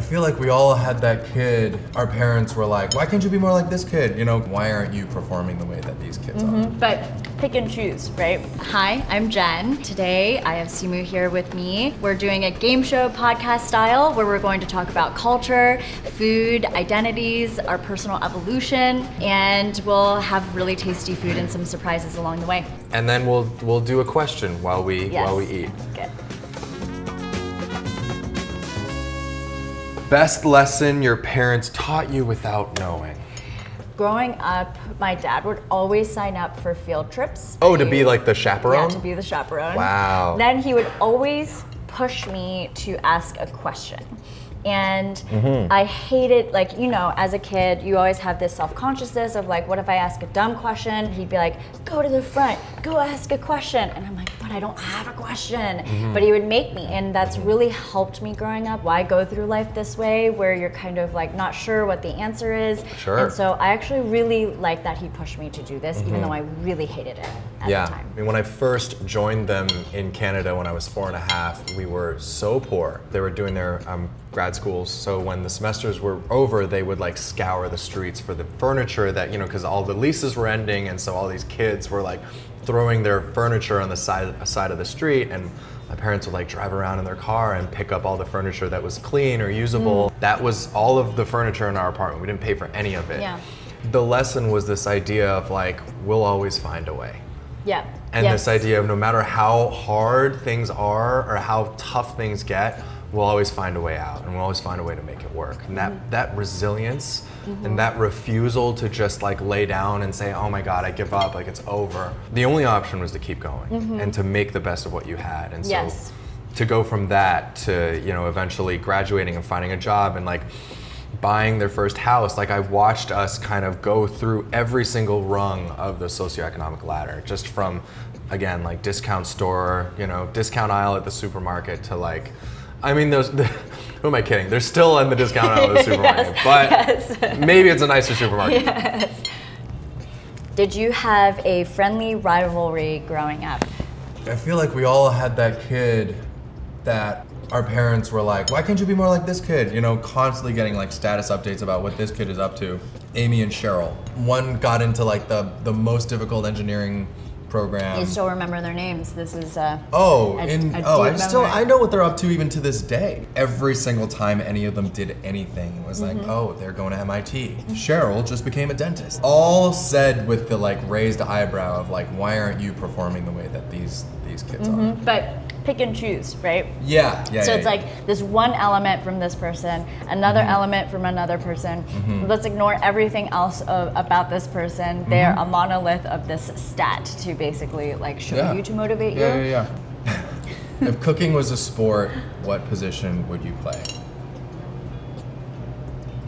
feel like we all had that kid. Our parents were like, why can't you be more like this kid? You know, why aren't you performing the way that these kids are? But pick and choose, right? Hi, I'm Jen. Today I have Simu here with me. We're doing a game show podcast style where we're going to talk about culture, food, identities, our personal evolution, and we'll have really tasty food and some surprises along the way. And then we'll do a question while we eat. Good. Best lesson your parents taught you without knowing. Growing up, my dad would always sign up for field trips. Oh, to be like the chaperone? Yeah, to be the chaperone. Wow. Then he would always push me to ask a question. And I hated, like, you know, as a kid, you always have this self-consciousness of like, what if I ask a dumb question? He'd be like, go to the front, go ask a question. And I'm like, but I don't have a question. But he would make me, and that's really helped me growing up. Why go through life this way where you're kind of like not sure what the answer is? Sure. And so I actually really like that he pushed me to do this, even though I really hated it at the time. I mean, when I first joined them in Canada when I was 4.5, we were so poor. They were doing their grad schools, so when the semesters were over, they would like scour the streets for the furniture that, you know, because all the leases were ending, and so all these kids were like throwing their furniture on the side of the street, and my parents would like drive around in their car and pick up all the furniture that was clean or usable. That was all of the furniture in our apartment. We didn't pay for any of it. Yeah. The lesson was this idea of like, we'll always find a way. Yeah. And this idea of no matter how hard things are or how tough things get, we'll always find a way out, and we'll always find a way to make it work. And that resilience and that refusal to just like lay down and say, oh my God, I give up, like it's over. The only option was to keep going and to make the best of what you had. And so to go from that to, you know, eventually graduating and finding a job and like buying their first house, like I watched us kind of go through every single rung of the socioeconomic ladder, just from, again, like discount store, you know, discount aisle at the supermarket to like, I mean, who am I kidding? They're still in the discount aisle of the supermarket, but maybe it's a nicer supermarket. Yes. Did you have a friendly rivalry growing up? I feel like we all had that kid that our parents were like, why can't you be more like this kid? You know, constantly getting like status updates about what this kid is up to. Amy and Cheryl. One got into like the most difficult engineering program. You still remember their names. This is I I know what they're up to even to this day. Every single time any of them did anything, it was like, oh, they're going to MIT. Cheryl just became a dentist. All said with the like raised eyebrow of like, why aren't you performing the way that these kids are? But pick and choose, right? Yeah. So it's like this one element from this person, another element from another person. Let's ignore everything else about this person. They're a monolith of this stat to basically like show you, to motivate you. Yeah. If cooking was a sport, what position would you play?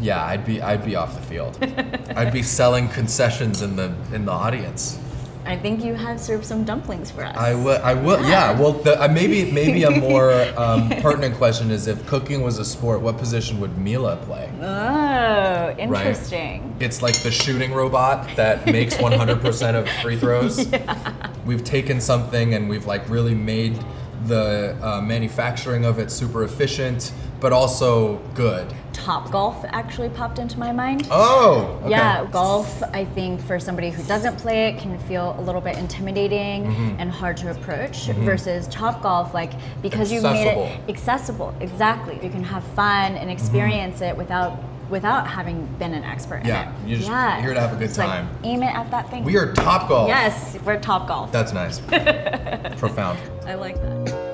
Yeah, I'd be off the field. I'd be selling concessions in the audience. I think you have served some dumplings for us. I will. Yeah. Well, maybe a more pertinent question is, if cooking was a sport, what position would Mila play? Oh, interesting. Right? It's like the shooting robot that makes 100% of free throws. We've taken something and we've like really made the manufacturing of it super efficient, but also good. Top golf actually popped into my mind. Oh, okay. Yeah, golf, I think for somebody who doesn't play it can feel a little bit intimidating and hard to approach versus Top Golf, like because you made it accessible. Exactly. You can have fun and experience it without having been an expert in it. You're here to have a good time. Like, aim it at that thing. We are Top Golf. Yes, we're Top Golf. That's nice. Profound. I like that.